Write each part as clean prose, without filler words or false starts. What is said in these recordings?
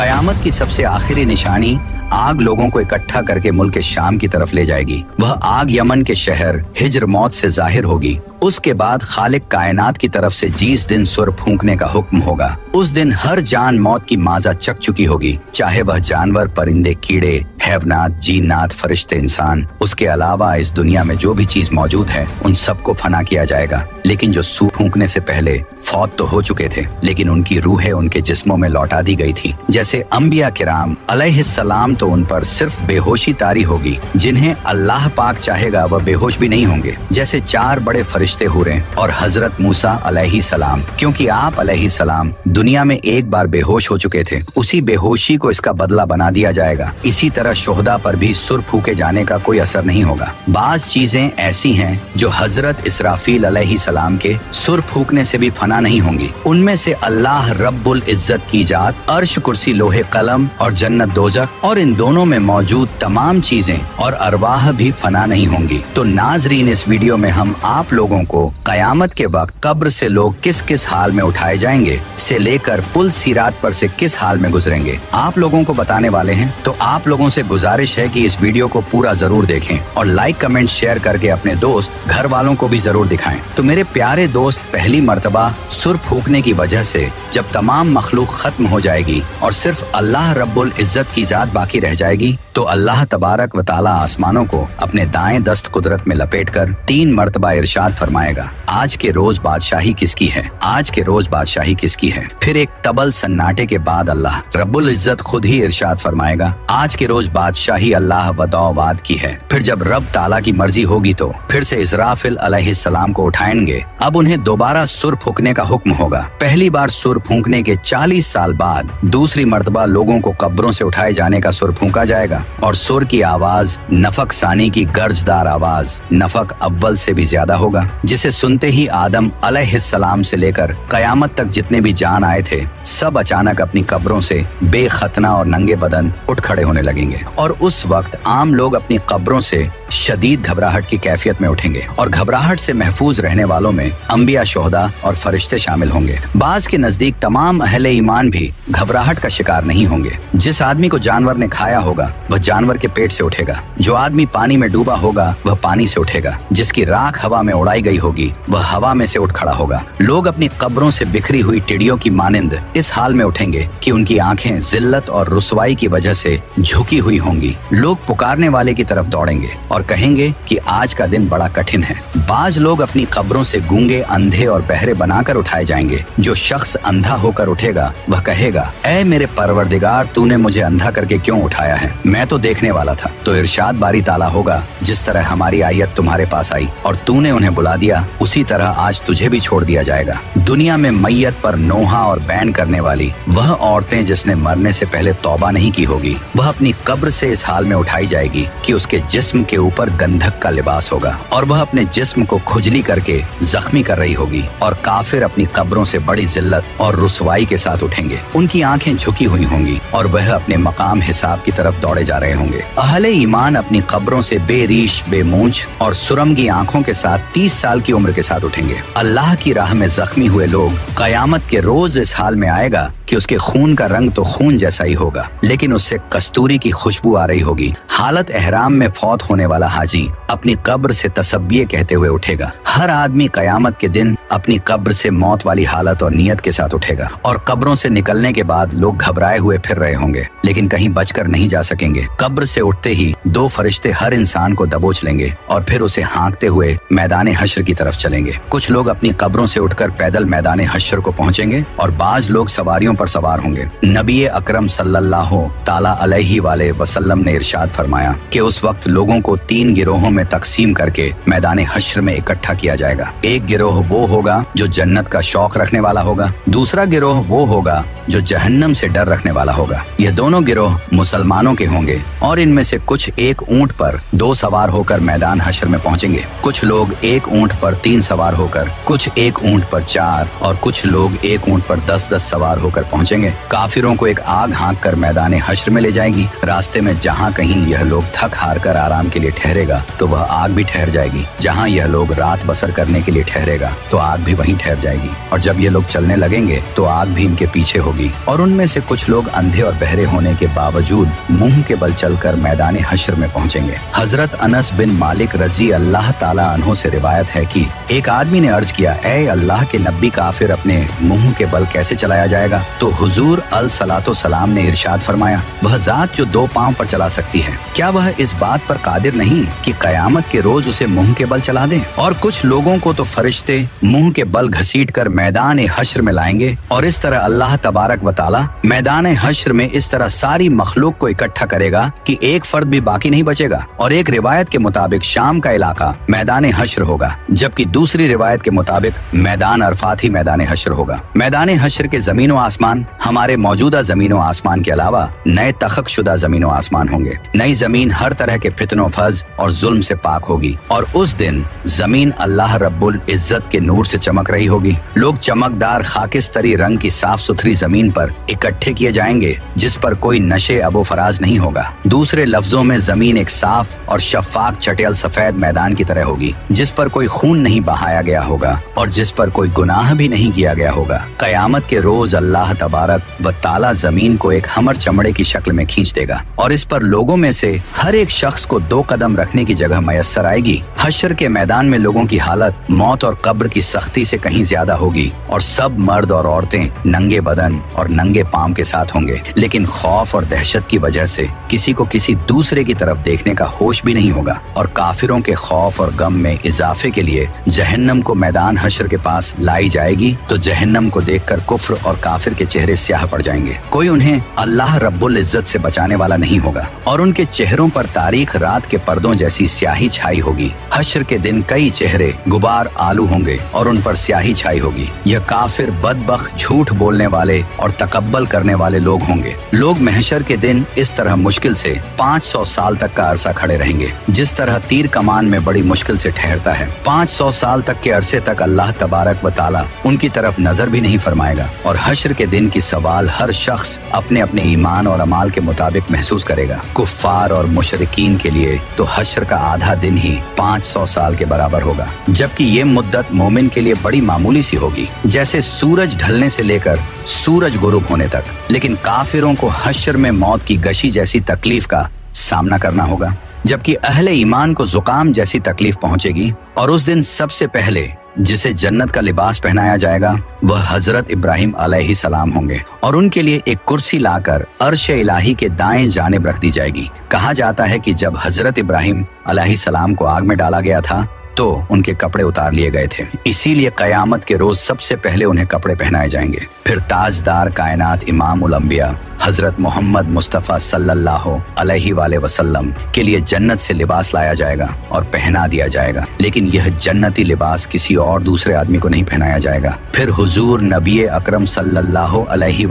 कयामत की सबसे आखिरी निशानी आग लोगों को इकट्ठा करके मुल्क शाम की तरफ ले जाएगी। वह आग यमन के शहर हिज्र मौत से जाहिर होगी। उसके बाद खालिक कायनात की तरफ से जिस दिन सुर फूंकने का हुक्म होगा, उस दिन हर जान मौत की माजा चख चुकी होगी, चाहे वह जानवर, परिंदे, कीड़े, हैवनात, जीन्नात, फरिश्ते, इंसान। उसके अलावा इस दुनिया में जो भी चीज मौजूद है उन सबको फना किया जाएगा। लेकिन जो सूर फूंकने से पहले फौत तो हो चुके थे, लेकिन उनकी रूहें उनके जिस्मों में लौटा दी गई थी। जैसे अंबिया किराम अलैहिस्सलाम तो उन पर सिर्फ बेहोशी तारी होगी, जिन्हें अल्लाह पाक चाहेगा वह बेहोश भी नहीं होंगे। जैसे 4 बड़े फरिश्ते हुरे और हजरत मूसा अलैहिस्सलाम, क्योंकि आप अलैहिस्सलाम दुनिया में एक बार बेहोश हो चुके थे, उसी बेहोशी को इसका बदला बना दिया जाएगा। इसी तरह शोहदा पर भी सुर फूके जाने का कोई असर नहीं होगा। बाज चीजें ऐसी हैं जो हजरत इसराफील अलैहिस्सलाम के सुर फूकने से भी फना नहीं होंगी। उनमें से अल्लाह रब्बुल इज्जत की जात, अर्श, कुर्सी, लोहे कलम और जन्नत दोजख और इन दोनों में मौजूद तमाम चीजें और अरवाह भी फना नहीं होंगी। तो नाजरीन, इस वीडियो में हम आप लोगों को कयामत के वक्त कब्र से लोग किस किस हाल में उठाए जाएंगे से लेकर पुल सिरात पर से किस हाल में गुजरेंगे आप लोगों को बताने वाले हैं। तो आप लोगों से गुजारिश है कि इस वीडियो को पूरा जरूर देखें और लाइक, कमेंट, शेयर करके अपने दोस्त, घर वालों को भी जरूर दिखाएं। तो मेरे प्यारे दोस्त, पहली मर्तबा सुर फूकने की वजह से जब तमाम मखलूक खत्म हो जाएगी और सिर्फ अल्लाह रब्बुल इज्जत की जात बाकी रह जाएगी, तो अल्लाह तबारक व ताला आसमानों को अपने दाएं दस्त कुदरत में लपेटकर 3 मर्तबा इरशाद फरमाएगा, आज के रोज बादशाही किसकी है, आज के रोज बादशाही किसकी है। फिर एक तबल सन्नाटे के बाद अल्लाह रब्बुल इज्जत खुद ही इरशाद फरमाएगा, आज के रोज बादशाही अल्लाह वदौवाद की है। फिर जब रब ताला की मर्जी होगी तो फिर से इस्राफिल अलैहिस्सलाम को उठाएंगे। अब उन्हें दोबारा सुर फूकने का हुक्म होगा। पहली बार सुर फूकने के 40 साल बाद दूसरी मर्तबा लोगों को कब्रों से उठाए जाने का सुर फूका जाएगा और सुर की आवाज नफक सानी की गर्जदार आवाज नफक अव्वल से भी ज्यादा होगा, जिसे सुनते ही आदम अलैहिस्सलाम से लेकर कयामत तक जितने भी जान आए थे सब अचानक अपनी कब्रों से बेखतना और नंगे बदन उठ खड़े होने लगेंगे। और उस वक्त आम लोग अपनी कब्रों से शदीद घबराहट की कैफियत में उठेंगे और घबराहट से महफूज रहने वालों में अंबिया, शोहदा और फरिश्ते शामिल होंगे। बाज के नजदीक तमाम अहले ईमान भी घबराहट का शिकार नहीं होंगे। जिस आदमी को जानवर ने खाया होगा वह जानवर के पेट से उठेगा, जो आदमी पानी में डूबा होगा वह पानी से उठेगा, जिसकी राख हवा में उड़ाई गई होगी वह हवा में से उठ खड़ा होगा। लोग अपनी कब्रों से बिखरी हुई टिड्डियों की मानिंद इस हाल में उठेंगे कि उनकी आंखें जिल्लत और रुसवाई की वजह से झुकी हुई होंगी। लोग पुकारने वाले की तरफ दौड़ेंगे और कहेंगे कि आज का दिन बड़ा कठिन है। बाज लोग अपनी कब्रों से गूंगे, अंधे और बहरे बनाकर उठाए जाएंगे। जो शख्स अंधा होकर उठेगा वह कहेगा, ऐ मेरे परवरदिगार, तूने मुझे अंधा करके क्यों उठाया है, मैं तो देखने वाला था। तो इरशाद बारी ताला होगा, जिस तरह हमारी आयत तुम्हारे पास आई और तूने उन्हें बुला दिया, उसी तरह आज तुझे भी छोड़ दिया जाएगा। दुनिया में मैयत पर नोहा और बैन करने वाली वह औरतें जिसने मरने से पहले तौबा नहीं की होगी, वह अपनी कब्र से इस हाल में उठाई जाएगी कि उसके जिस्म के ऊपर गंधक का लिबास होगा और वह अपने जिस्म को खुजली करके जख्मी कर रही होगी। और काफिर अपनी कब्रों से बड़ी जिल्लत और रुसवाई के साथ उठेंगे। उनकी आंखें झुकी हुई होंगी और वह अपने मकाम हिसाब की तरफ दौड़े जा रहे होंगे। अहले ईमान अपनी कब्रों से बेरीश, बेमूंछ और सुरमगी आंखों के साथ 30 साल की उम्र के साथ उठेंगे। अल्लाह की राह में जख्मी हुए लोग कयामत के रोज इस हाल में आएगा कि उसके खून का रंग तो खून जैसा ही होगा, लेकिन उससे कस्तूरी की खुशबू आ रही होगी। हालत एहराम में फौत होने वाला हाजी अपनी कब्र से तसब्बिये कहते हुए उठेगा। हर आदमी कयामत के दिन अपनी कब्र से मौत वाली हालत और नियत के साथ उठेगा और कब्रों से निकलने के बाद लोग घबराए हुए फिर रहे होंगे, लेकिन कहीं बचकर नहीं जा सकेंगे। कब्र से उठते ही 2 फरिश्ते हर इंसान को दबोच लेंगे और फिर उसे हाँकते हुए मैदान हश्र की तरफ चलेंगे। कुछ लोग अपनी कब्रों से उठकर पैदल मैदान हश्र को पहुंचेंगे और बाज लोग सवारियों पर सवार होंगे। नबी अकरम सल्लल्लाहु ताला अलैहि वाले वसल्लम ने इरशाद फरमाया कि उस वक्त लोगों को 3 गिरोहों में तकसीम करके मैदान हश्र में इकट्ठा किया जाएगा। एक गिरोह वो होगा जो जन्नत का शौक रखने वाला होगा, दूसरा गिरोह वो होगा जो जहन्नम से डर रखने वाला होगा। ये दोनों गिरोह मुसलमानों के होंगे और इनमें से कुछ एक ऊंट पर 2 सवार होकर मैदान हश्र में पहुंचेंगे। कुछ लोग एक ऊंट पर 3 सवार होकर, कुछ एक ऊंट पर 4 और कुछ लोग एक ऊंट पर 10-10 सवार होकर पहुंचेंगे। काफिरों को एक आग हाँक कर मैदान हश्र में ले जाएगी। रास्ते में जहाँ कहीं यह लोग थक हार कर आराम के लिए ठहरेगा तो वह आग भी ठहर जाएगी। जहाँ यह लोग रात बसर करने के लिए ठहरेगा तो आग भी वहीं ठहर जाएगी, और जब ये लोग चलने लगेंगे तो आग भी इनके पीछे होगी। और उनमें से कुछ लोग अंधे और बहरे होने के बावजूद मुंह के बल चलकर मैदान हश्र में पहुंचेंगे। हजरत अनस बिन मालिक रजी अल्लाह ताला अन्हो से रिवायत है कि एक आदमी ने अर्ज किया, ए अल्लाह के नबी, काफिर अपने मुंह के बल कैसे चलाया जाएगा? तो हुजूर अलसलातो सलाम ने इरशाद फरमाया, वह जात जो दो पांव पर चला सकती है, क्या वह इस बात पर कादिर नहीं कि कयामत के रोज उसे मुंह के बल चला दें? और कुछ लोगों को तो फरिश्ते मुंह के बल घसीट कर मैदान हश्र में लाएंगे, और इस तरह अल्लाह तबारक व ताला मैदान हश्र में इस तरह सारी मखलूक को इकट्ठा करेगा कि एक फर्द भी बाकी नहीं बचेगा। और एक रिवायत के मुताबिक शाम का इलाका मैदान हश्र होगा, जबकि दूसरी रिवायत के मुताबिक मैदान अरफात ही मैदान हश्र होगा। मैदान हश्र के जमीन व आसमान हमारे मौजूदा जमीन व आसमान के अलावा नए तखक शुदा जमीन व आसमान होंगे। नई जमीन हर तरह के फितनो फज और जुल्म से पाक होगी, और उस दिन जमीन अल्लाह रब्बुल इज्जत के नूर से चमक रही होगी। लोग चमकदार खाकिस्तरी रंग की साफ सुथरी जमीन पर इकट्ठे किए जाएंगे, जिस पर कोई नशे अबो फराज नहीं होगा। दूसरे लफ्जों में जमीन एक साफ और शफाक चटेल सफेद मैदान की तरह होगी, जिस पर कोई खून नहीं बहाया गया होगा और जिस पर कोई गुनाह भी नहीं किया गया होगा। कयामत के रोज अल्लाह तबारक व ताला जमीन को एक हमर चमड़े की शक्ल में खींच देगा, और इस पर लोगों में से हर एक शख्स को 2 कदम रखने की जगह मैसर आएगी। हश्र के मैदान में लोगों की हालत मौत और कब्र की सख्ती से कहीं ज्यादा होगी, और सब मर्द और औरतें नंगे बदन और नंगे पांव के साथ होंगे, लेकिन खौफ और दहशत की वजह से किसी को किसी दूसरे की तरफ देखने का होश भी नहीं होगा। और काफिरों के खौफ और गम में इजाफे के लिए जहन्नम को मैदान हश्र के पास लाई जाएगी, तो जहन्नम को देखकर कुफ्र और काफिर के चेहरे स्याह पड़ जाएंगे। कोई उन्हें अल्लाह रब्बुल इज्जत से बचाने वाला नहीं होगा, और उनके चेहरों पर तारीख रात के पर्दों जैसी स्याही छाई होगी। हश्र के दिन कई चेहरे गुबार आलू होंगे और उन पर स्याही छाई होगी। यह काफिर, बदबख्त, झूठ बोलने वाले और तकब्बल करने वाले लोग होंगे। लोग महशर के दिन इस तरह मुश्किल से 500 साल तक का अरसा खड़े रहेंगे, जिस तरह तीर कमान में बड़ी मुश्किल से ठहरता है। 500 साल तक के अरसे तक अल्लाह तबारक व ताला उनकी तरफ नजर भी नहीं फरमाएगा। और हश्र के दिन की सवाल हर शख्स अपने अपने ईमान और अमाल के मुताबिक महसूस करेगा। कुफ्फार और मुशरिकीन के लिए तो हश्र का आधा दिन ही 500 साल के बराबर होगा, जबकि ये मुद्दत मोमिन के लिए बड़ी मामूली सी होगी, जैसे सूरज ढलने से लेकर सूरज गुरूब होने तक। लेकिन काफिरों को हश्र में मौत की गशी जैसी तकलीफ का सामना करना होगा, जबकि अहले ईमान को जुकाम जैसी तकलीफ पहुंचेगी। और उस दिन सबसे पहले जिसे जन्नत का लिबास पहनाया जाएगा वह हजरत इब्राहिम अलैहिस्सलाम होंगे, और उनके लिए एक कुर्सी लाकर अर्श इलाही के दाएं जानिब रख दी जाएगी। कहा जाता है कि जब हजरत इब्राहिम अलैहिस्सलाम को आग में डाला गया था तो उनके कपड़े उतार लिए गए थे, इसीलिए कयामत के रोज सबसे पहले उन्हें कपड़े पहनाए जाएंगे। फिर ताजदार कायनात इमाम उल अंबिया हजरत मोहम्मद मुस्तफ़ा सल्लल्लाहु अलैहि वसल्लम के लिए जन्नत से लिबास लाया जाएगा और पहना दिया जाएगा, लेकिन यह जन्नती लिबास किसी और दूसरे आदमी को नहीं पहनाया जाएगा। फिर हुजूर नबी अकरम सल्लल्लाहु अलैहि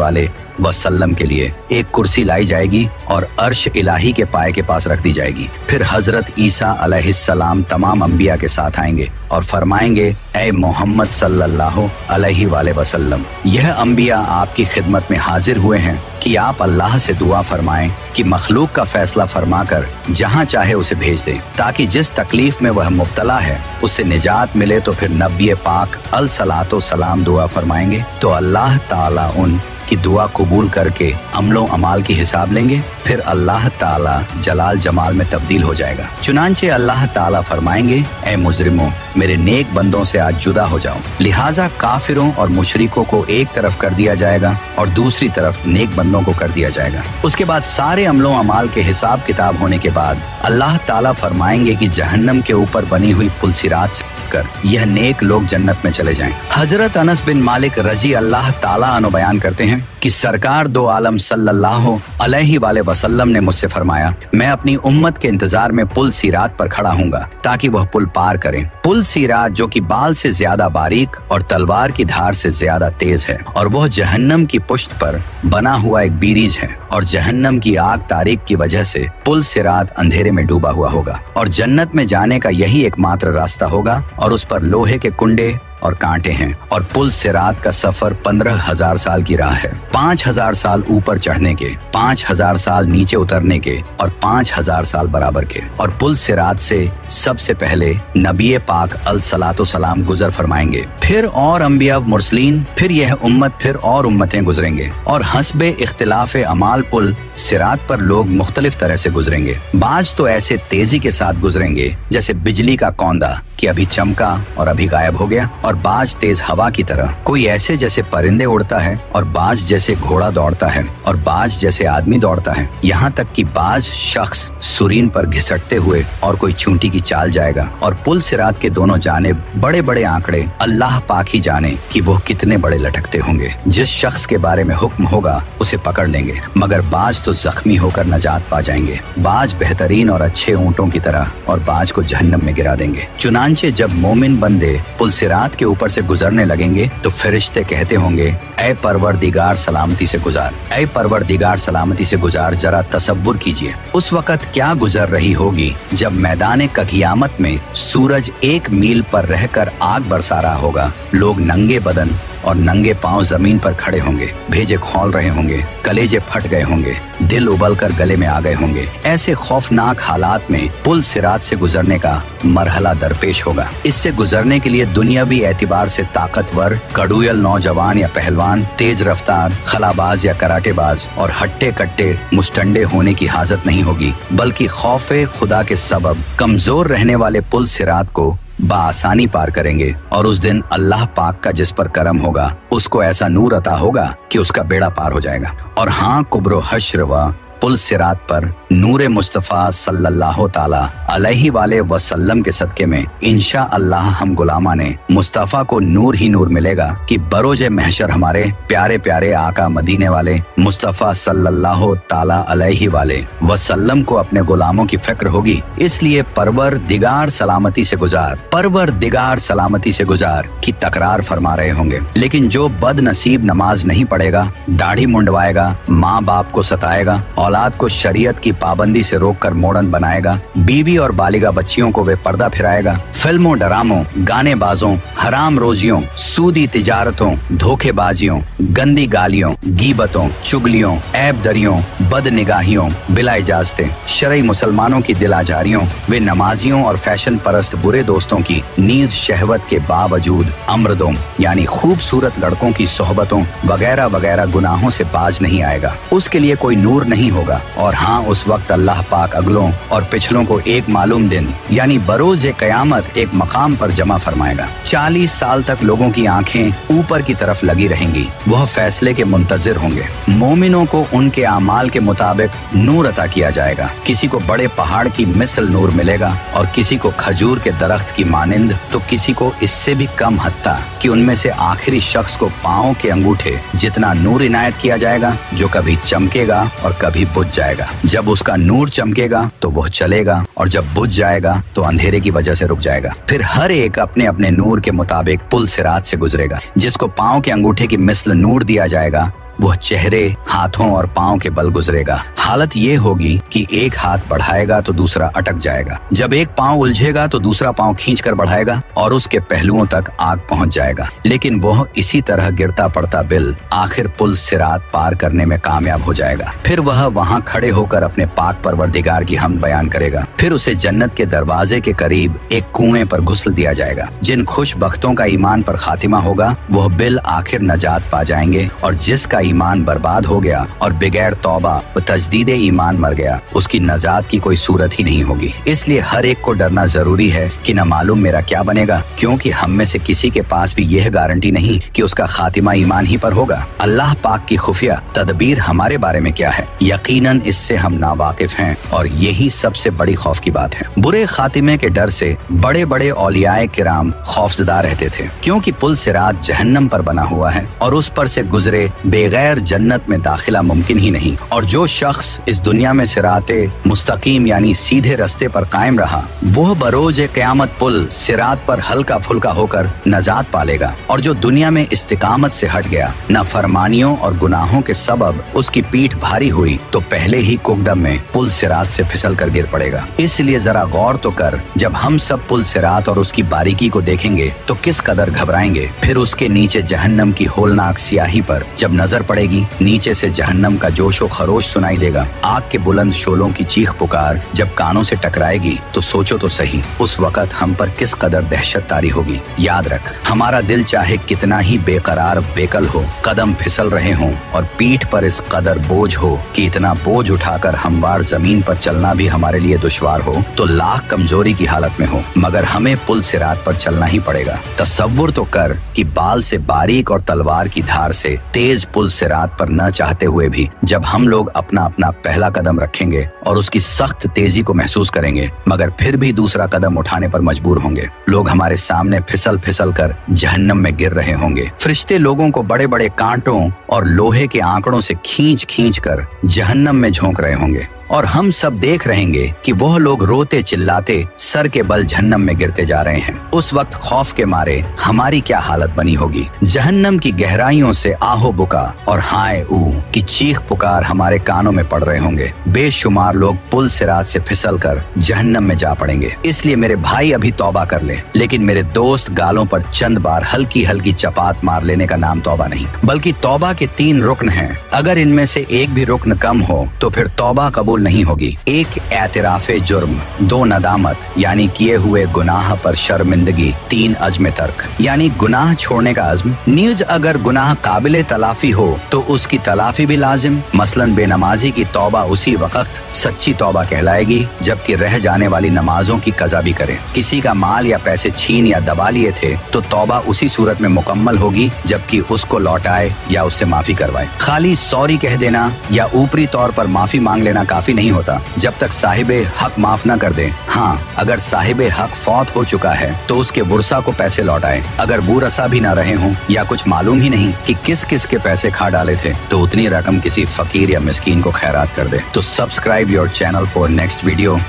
वसल्लम के लिए एक कुर्सी लाई जाएगी और अर्श इलाही के पाए के पास रख दी जाएगी। फिर हजरत ईसा अलैहिस्सलाम तमाम अंबिया के साथ आएंगे और फरमाएंगे, ए मोहम्मद सल्लल्लाहु अलैहि वसल्लम, यह अंबिया आपकी खिदमत में हाजिर हुए हैं कि आप अल्लाह से दुआ फरमाएं कि मखलूक का फैसला फरमाकर जहां चाहे उसे भेज दें, ताकि जिस तकलीफ में वह मुब्तला है उससे निजात मिले। तो फिर नबी पाक अलसलातो सलाम दुआ फरमाएंगे तो अल्लाह ताला उन की दुआ कबूल करके अमलों अमाल की हिसाब लेंगे। फिर अल्लाह ताला जलाल जमाल में तब्दील हो जाएगा। चुनांचे अल्लाह ताला फरमाएंगे, ए मुजरिमों, मेरे नेक बंदों से आज जुदा हो जाओ। लिहाजा काफिरों और मुशरिकों को एक तरफ कर दिया जाएगा और दूसरी तरफ नेक बंदों को कर दिया जाएगा। उसके बाद सारे अमलों अमाल के हिसाब किताब होने के बाद अल्लाह ताला फरमाएंगे कि जहन्नम के ऊपर बनी हुई पुलसिरात से कर यह नेक लोग जन्नत में चले जाएं। हजरत अनस बिन मालिक रजी अल्लाह ताला अन्हु बयान करते हैं कि सरकार दो आलम सल्लल्लाहु अलैहि वसल्लम ने मुझसे फरमाया, मैं अपनी उम्मत के इंतजार में पुल सिरात पर खड़ा हूँगा ताकि वह पुल पार करें। पुल सिरात जो कि बाल से ज्यादा बारीक और तलवार की धार से ज्यादा तेज है, और वह जहन्नम की पुश्त पर बना हुआ एक बीरीज है, और जहन्नम की आग तारीख की वजह से पुल सिरात अंधेरे में डूबा हुआ होगा, और जन्नत में जाने का यही एकमात्र रास्ता होगा। और उस पर लोहे के कुंडे और कांटे हैं और पुल सिरात का सफर 15,000 साल की राह है। 5,000 साल ऊपर चढ़ने के, 5,000 साल नीचे उतरने के और 5,000 साल बराबर के। और पुल सिरात से सबसे पहले नबी पाक अलसलातो सलाम गुजर फरमाएंगे, फिर और अंबिया मुरसलीन, फिर यह उम्मत, फिर और उम्मतें गुजरेंगे और हस्बे इख्तिलाफ अमाल पुल सिरात पर लोग मुख्तलिफ तरह से गुजरेंगे। बाज तो ऐसे तेजी के साथ गुजरेंगे जैसे बिजली का कौंदा कि अभी चमका और अभी गायब हो गया, और बाज तेज हवा की तरह। कोई ऐसे जैसे परिंदे उड़ता है और बाज जैसे घोड़ा दौड़ता है और बाज जैसे आदमी दौड़ता है। यहाँ तक कि बाज शख्स सुरीन पर घिसटते हुए और कोई चूंटी की चाल जाएगा। और पुल सिरात के दोनों जानिब बड़े बड़े आंकड़े, अल्लाह पाक ही जाने कि वो कितने बड़े लटकते होंगे। जिस शख्स के बारे में हुक्म होगा उसे पकड़ लेंगे, मगर बाज तो जख्मी होकर नजात पा जाएंगे। बाज बेहतरीन और अच्छे ऊंटों की तरह, और बाज को जहन्नम में गिरा देंगे। चुनांचे जब मोमिन बंदे पुल सिरात के ऊपर से गुजरने लगेंगे तो फरिश्ते कहते होंगे, ऐ परवरदिगार सलामती से गुजार, ऐ परवरदिगार सलामती से गुजार। जरा तसव्वुर कीजिए उस वक़्त क्या गुजर रही होगी जब मैदान क़यामत में सूरज 1 मील पर रहकर आग बरसा रहा होगा। लोग नंगे बदन और नंगे पांव जमीन पर खड़े होंगे, भेजे खौल रहे होंगे, कलेजे फट गए होंगे, दिल उबल कर गले में आ गए होंगे। ऐसे खौफनाक हालात में पुल सिरात से गुजरने का मरहला दरपेश होगा। इससे गुजरने के लिए दुनियावी एतबार से ताकतवर, कड़ूयल नौजवान या पहलवान, तेज रफ्तार, खलाबाज या कराटेबाज और हट्टे कट्टे मुस्टंडे होने की हाजत नहीं होगी, बल्कि खौफे खुदा के सबब कमजोर रहने वाले पुल सिरात को बाआसानी पार करेंगे। और उस दिन अल्लाह पाक का जिस पर करम होगा उसको ऐसा नूर अता होगा कि उसका बेड़ा पार हो जाएगा। और हाँ, कुब्रो हश्र व पुल सिरात पर नूर मुस्तफ़ा सल्लल्लाहु ताला अलैहि वाले वसल्लम के सदके में इंशा अल्लाह हम गुलामा ने मुस्तफ़ा को नूर ही नूर मिलेगा कि बरोजे महशर हमारे प्यारे प्यारे आका मदीने वाले मुस्तफ़ा सल्लल्लाहु ताला अलैहि वाले वसल्लम को अपने गुलामों की फिक्र होगी। इसलिए परवरदिगार सलामती से गुजार, परवरदिगार सलामती से गुजार की तकरार फरमा रहे होंगे। लेकिन जो बदनसीब नमाज नहीं पढ़ेगा, दाढ़ी मुंडवाएगा, माँ बाप को सताएगा, औलाद को शरीयत की पाबंदी से रोककर मॉडर्न बनाएगा, बीवी और बालिगा बच्चियों को वे पर्दा फिराएगा, फिल्मों, ड्रामों, गाने बाजों, हराम रोजियों, सूदी तिजारतों, धोखेबाजियों, गंदी गालियों, गीबतों, चुगलियों, ऐब दरियों, बदनिगाहियों, बिला इजाजतें, शरई मुसलमानों की दिलाजारियों, वे नमाजियों और फैशन परस्त बुरे दोस्तों की नीज शहवत के बावजूद अमृदों यानी खूबसूरत लड़कों की सोहबतों वगैरह वगैरह गुनाहों से बाज नहीं आएगा। उसके लिए कोई नूर नहीं होगा। और हाँ, उस वक्त अल्लाह पाक अगलों और पिछलों को एक मालूम दिन यानी बरोज़े क़यामत एक मकाम पर जमा फरमाएगा। 40 साल तक लोगों की आंखें ऊपर की तरफ लगी रहेंगी, वह फैसले के मुंतजिर होंगे। मोमिनों को उनके आमाल के मुताबिक नूर अता किया जाएगा। किसी को बड़े पहाड़ की मिसल नूर मिलेगा और किसी को खजूर के दरख्त की मानिंद, तो किसी को इससे भी कम हत्ता कि उनमें से आखिरी शख्स को पाँव के अंगूठे जितना नूर इनायत किया जाएगा, जो कभी चमकेगा और कभी बुझ जाएगा। जब उसका नूर चमकेगा तो वह चलेगा और जब बुझ जाएगा तो अंधेरे की वजह से रुक जाएगा। फिर हर एक अपने अपने नूर के मुताबिक पुल सिरात से गुजरेगा। जिसको पाँव के अंगूठे की मिसल नूर दिया जाएगा वह चेहरे, हाथों और पाँव के बल गुजरेगा। हालत ये होगी कि एक हाथ बढ़ाएगा तो दूसरा अटक जाएगा, जब एक पाँव उलझेगा तो दूसरा पाँव खींचकर बढ़ाएगा और उसके पहलुओं तक आग पहुंच जाएगा। लेकिन वह इसी तरह गिरता पड़ता बिल आखिर पुल सिरात पार करने में कामयाब हो जाएगा। फिर वह वहां खड़े होकर अपने पाक परवरदिगार की हमद बयान करेगा। फिर उसे जन्नत के दरवाजे के करीब एक कुएं पर घुसल दिया जाएगा। जिन खुशबख्तों का ईमान पर खातिमा होगा वह बिल आखिर नजात पा जाएंगे, और जिसका ईमान बर्बाद हो गया और बगैर तौबा व तजदीद ईमान मर गया, उसकी नजात की कोई सूरत ही नहीं होगी। इसलिए हर एक को डरना जरूरी है कि न मालूम मेरा क्या बनेगा, क्योंकि हम में से किसी के पास भी यह गारंटी नहीं कि उसका खातिमा ईमान ही पर होगा। अल्लाह पाक की खुफिया तदबीर हमारे बारे में क्या है, यकीनन इससे हम नावाकिफ हैं, और यही सबसे बड़ी खौफ की बात है। बुरे खातिमे के डर से बड़े बड़े औलियाए किराम खौफजदा रहते थे, क्योंकि पुल सिरात जहन्नम पर बना हुआ है और उस पर से गुजरे बेगैर बगैर जन्नत में दाखिला मुमकिन ही नहीं। और जो शख्स इस दुनिया में सिराते मुस्तकीम यानी सीधे रास्ते पर कायम रहा, वह बरोज क़यामत पुल सिरात पर हल्का फुल्का होकर नजात पालेगा। और जो दुनिया में इस्तिकामत से हट गया, नाफरमानियों और गुनाहों के सबब उसकी पीठ भारी हुई, तो पहले ही कुकदम में पुल सिरात से फिसल कर गिर पड़ेगा। इसलिए जरा गौर तो कर, जब हम सब पुल सिरात और उसकी बारीकी को देखेंगे तो किस कदर घबराएंगे। फिर उसके नीचे जहन्नम की होलनाक सियाही पर जब नजर पड़ेगी, नीचे से जहन्नम का जोशो खरोश सुनाई देगा। आग के बुलंद शोलों की चीख पुकार जब कानों से टकराएगी तो सोचो तो सही, उस वक्त हम पर किस कदर दहशत तारी होगी। याद रख, हमारा दिल चाहे कितना ही बेकरार बेकल हो, कदम फिसल रहे हों और पीठ पर इस कदर बोझ हो कि इतना बोझ उठाकर हमवार जमीन पर चलना भी हमारे लिए दुश्वार हो, तो लाख कमजोरी की हालत में हो, मगर हमें पुल सिरात पर चलना ही पड़ेगा। तसव्वुर तो कर कि बाल से बारीक और तलवार की धार से तेज पुल सिरात पर न चाहते हुए भी जब हम लोग अपना अपना पहला कदम रखेंगे और उसकी सख्त तेजी को महसूस करेंगे, मगर फिर भी दूसरा कदम उठाने पर मजबूर होंगे। लोग हमारे सामने फिसल फिसल कर जहन्नम में गिर रहे होंगे। फरिश्ते लोगों को बड़े बड़े कांटों और लोहे के आंकड़ों से खींच खींच कर जहन्नम में झोंक रहे होंगे और हम सब देख रहेंगे कि वह लोग रोते चिल्लाते सर के बल जहन्नम में गिरते जा रहे हैं। उस वक्त खौफ के मारे हमारी क्या हालत बनी होगी। जहन्नम की गहराइयों से आहो बुका और हाय ऊ की चीख पुकार हमारे कानों में पड़ रहे होंगे। बेशुमार लोग पुल सिरात से फिसल कर जहन्नम में जा पड़ेंगे। इसलिए मेरे भाई अभी तौबा कर ले, लेकिन मेरे दोस्त गालों पर चंद बार हल्की हल्की चपात मार लेने का नाम तौबा नहीं, बल्कि तौबा के 3 रुकन हैं। अगर इनमें से एक भी रुकन कम हो तो फिर तौबा कबूल नहीं होगी। एक एतराफे जुर्म, 2 नदामत यानी किए हुए गुनाह पर शर्मिंदगी, 3 अज़्म तर्क यानी गुनाह छोड़ने का अज़्म। नीज अगर गुनाह काबिले तलाफी हो तो उसकी तलाफी भी लाजिम। मसलन बेनमाजी की तौबा उसी वक्त सच्ची तौबा कहलाएगी जबकि रह जाने वाली नमाजों की कज़ा भी करे। किसी का माल या पैसे छीन या दबा लिए थे तो तौबा उसी सूरत में मुकम्मल होगी जबकि उसको लौटाए या उससे माफी करवाए। खाली सॉरी कह देना या ऊपरी तौर पर माफी मांग लेना काफी नहीं होता जब तक साहिबे हक माफ न कर दे। हाँ, अगर साहिबे हक फौत हो चुका है तो उसके बुरसा को पैसे लौटाए। अगर बुरसा भी न रहे हों या कुछ मालूम ही नहीं कि किस किस के पैसे खा डाले थे तो उतनी रकम किसी फकीर या मिस्कीन को खैरात कर दे। तो subscribe your channel for next video.